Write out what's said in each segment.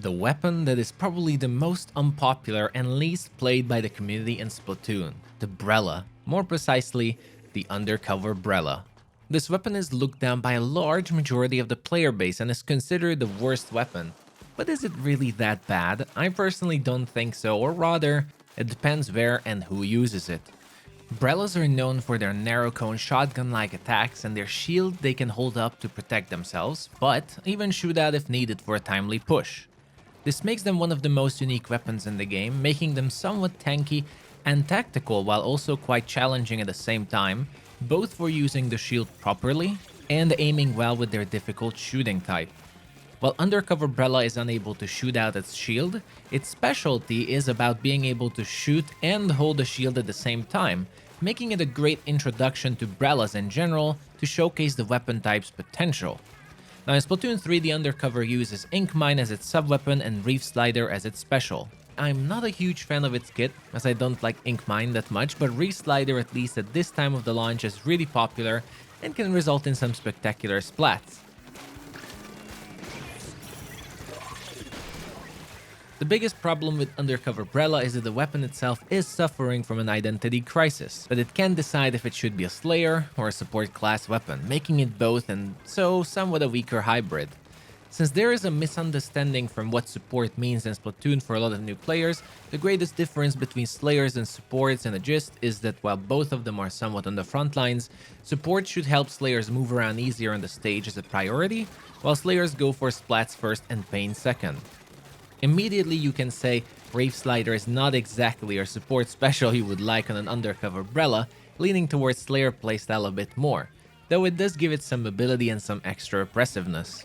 the weapon that is probably the most unpopular and least played by the community in Splatoon, the Brella, more precisely, the Undercoverrella. This weapon is looked down by a large majority of the player base and is considered the worst weapon. But is it really that bad? I personally don't think so, or rather, it depends where and who uses it. Brellas are known for their narrow cone shotgun-like attacks and their shield they can hold up to protect themselves, but even shoot out if needed for a timely push. This makes them one of the most unique weapons in the game, making them somewhat tanky and tactical while also quite challenging at the same time, both for using the shield properly and aiming well with their difficult shooting type. While Undercoverrella is unable to shoot out its shield, its specialty is about being able to shoot and hold the shield at the same time, making it a great introduction to Brellas in general to showcase the weapon type's potential. Now in Splatoon 3, the Undercover uses Ink Mine as its sub-weapon and Reef Slider as its special. I'm not a huge fan of its kit, as I don't like Ink Mine that much, but Reef Slider, at least at this time of the launch, is really popular and can result in some spectacular splats. The biggest problem with Undercoverrella is that the weapon itself is suffering from an identity crisis, that it can't decide if it should be a Slayer or a support class weapon, making it both and so somewhat a weaker hybrid. Since there is a misunderstanding from what support means in Splatoon for a lot of new players, the greatest difference between Slayers and supports in the gist is that while both of them are somewhat on the front lines, support should help Slayers move around easier on the stage as a priority, while Slayers go for splats first and pain second. Immediately you can say Reef Slider is not exactly your support special you would like on an Undercoverrella, leaning towards Slayer playstyle a bit more, though it does give it some mobility and some extra oppressiveness.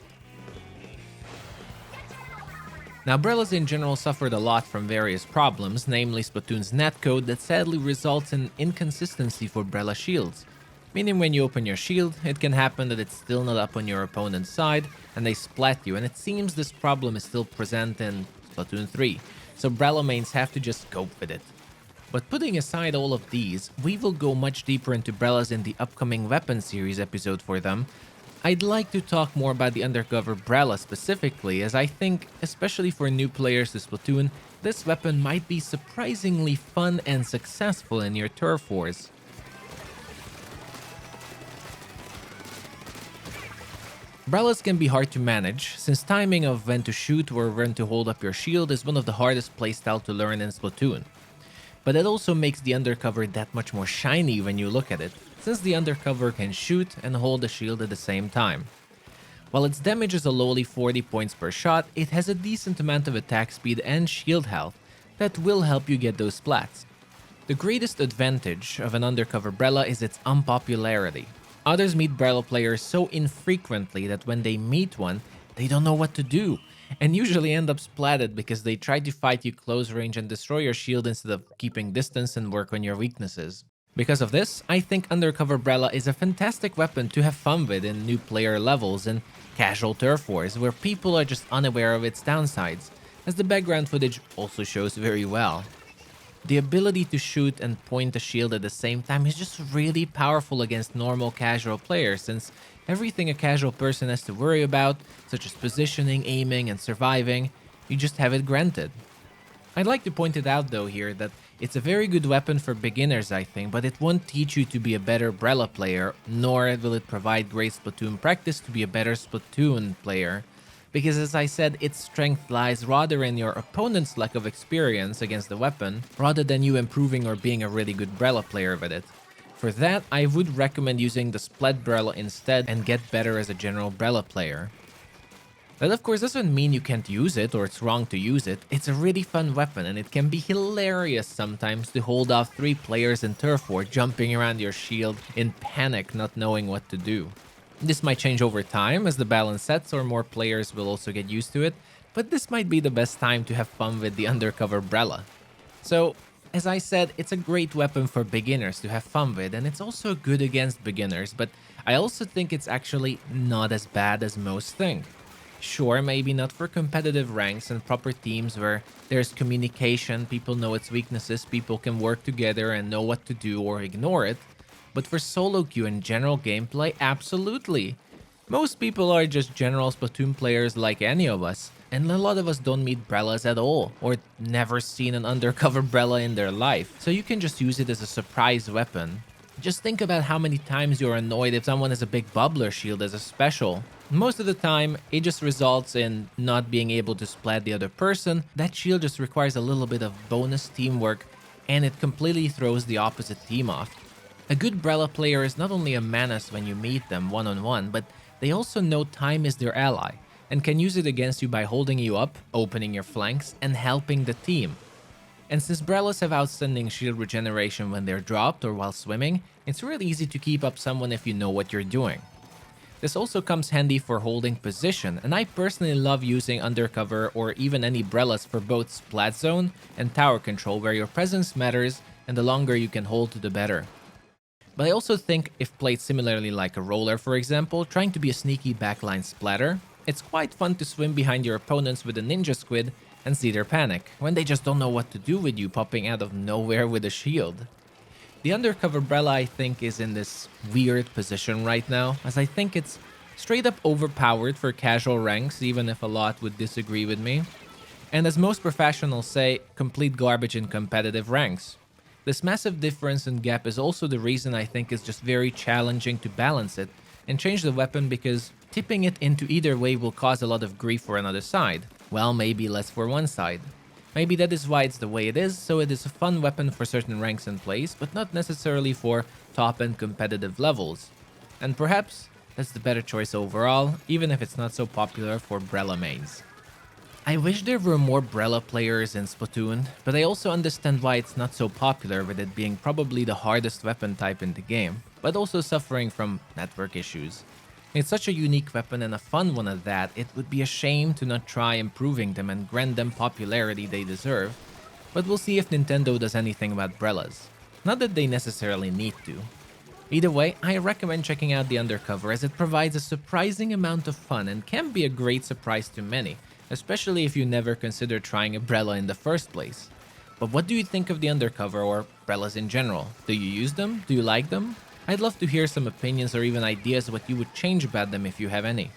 Now Brellas in general suffered a lot from various problems, namely Splatoon's netcode that sadly results in inconsistency for Brella shields. Meaning when you open your shield, it can happen that it's still not up on your opponent's side and they splat you, and it seems this problem is still present in Splatoon 3, so Brella mains have to just cope with it. But putting aside all of these, we will go much deeper into Brellas in the upcoming Weapon Series episode for them. I'd like to talk more about the Undercoverrella specifically, as I think, especially for new players to Splatoon, this weapon might be surprisingly fun and successful in your turf wars. Brellas can be hard to manage, since timing of when to shoot or when to hold up your shield is one of the hardest playstyle to learn in Splatoon. But it also makes the Undercover that much more shiny when you look at it, since the Undercover can shoot and hold the shield at the same time. While its damage is a lowly 40 points per shot, it has a decent amount of attack speed and shield health that will help you get those splats. The greatest advantage of an Undercoverrella is its unpopularity. Others meet Brella players so infrequently that when they meet one, they don't know what to do, and usually end up splatted because they try to fight you close range and destroy your shield instead of keeping distance and work on your weaknesses. Because of this, I think Undercoverrella is a fantastic weapon to have fun with in new player levels and casual turf wars where people are just unaware of its downsides, as the background footage also shows very well. The ability to shoot and point the shield at the same time is just really powerful against normal casual players, since everything a casual person has to worry about, such as positioning, aiming, and surviving, you just have it granted. I'd like to point it out though here that it's a very good weapon for beginners, I think, but it won't teach you to be a better Brella player, nor will it provide great Splatoon practice to be a better Splatoon player. Because as I said, its strength lies rather in your opponent's lack of experience against the weapon, rather than you improving or being a really good Brella player with it. For that, I would recommend using the Splat Brella instead and get better as a general Brella player. That of course doesn't mean you can't use it or it's wrong to use it. It's a really fun weapon and it can be hilarious sometimes to hold off 3 players in turf war jumping around your shield in panic not knowing what to do. This might change over time as the balance sets or more players will also get used to it, but this might be the best time to have fun with the Undercoverrella. So, as I said, it's a great weapon for beginners to have fun with, and it's also good against beginners, but I also think it's actually not as bad as most think. Sure, maybe not for competitive ranks and proper teams where there's communication, people know its weaknesses, people can work together and know what to do or ignore it, but for solo queue and general gameplay, absolutely. Most people are just general Splatoon players like any of us, And a lot of us don't meet Brellas at all, or never seen an undercover Brella in their life, so you can just use it as a surprise weapon. Just think about how many times you're annoyed if someone has a big bubbler shield as a special. Most of the time, it just results in not being able to splat the other person. That shield just requires a little bit of bonus teamwork, and it completely throws the opposite team off. A good Brella player is not only a menace when you meet them one-on-one, but they also know time is their ally, and can use it against you by holding you up, opening your flanks, and helping the team. And since Brellas have outstanding shield regeneration when they're dropped or while swimming, it's really easy to keep up someone if you know what you're doing. This also comes handy for holding position, and I personally love using Undercover or even any Brellas for both Splat Zone and Tower Control, where your presence matters and the longer you can hold, the better. But I also think if played similarly like a roller, for example, trying to be a sneaky backline splatter, it's quite fun to swim behind your opponents with a ninja squid and see their panic, when they just don't know what to do with you popping out of nowhere with a shield. The Undercover Brella, I think, is in this weird position right now, as I think it's straight up overpowered for casual ranks, even if a lot would disagree with me. And as most professionals say, complete garbage in competitive ranks. This massive difference in gap is also the reason I think it's just very challenging to balance it and change the weapon, because tipping it into either way will cause a lot of grief for another side. Well, maybe less for one side. Maybe that is why it's the way it is, so it is a fun weapon for certain ranks and plays, but not necessarily for top-end competitive levels. And perhaps that's the better choice overall, even if it's not so popular for Brella mains. I wish there were more Brella players in Splatoon, but I also understand why it's not so popular, with it being probably the hardest weapon type in the game, but also suffering from network issues. It's such a unique weapon and a fun one at that, it would be a shame to not try improving them and grant them popularity they deserve, but we'll see if Nintendo does anything about Brellas. Not that they necessarily need to. Either way, I recommend checking out the Undercover, as it provides a surprising amount of fun and can be a great surprise to many, especially if you never considered trying a Brella in the first place. But what do you think of the Undercover, or Brellas in general? Do you use them? Do you like them? I'd love to hear some opinions or even ideas what you would change about them if you have any.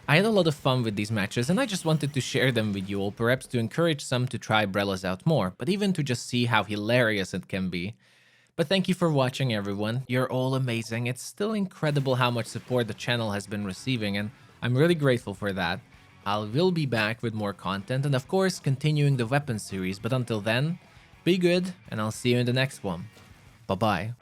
I had a lot of fun with these matches, and I just wanted to share them with you all, perhaps to encourage some to try Brellas out more, but even to just see how hilarious it can be. But thank you for watching, everyone. You're all amazing. It's still incredible how much support the channel has been receiving, and I'm really grateful for that. I will be back with more content and of course continuing the weapons series, but until then, be good and I'll see you in the next one. Bye bye.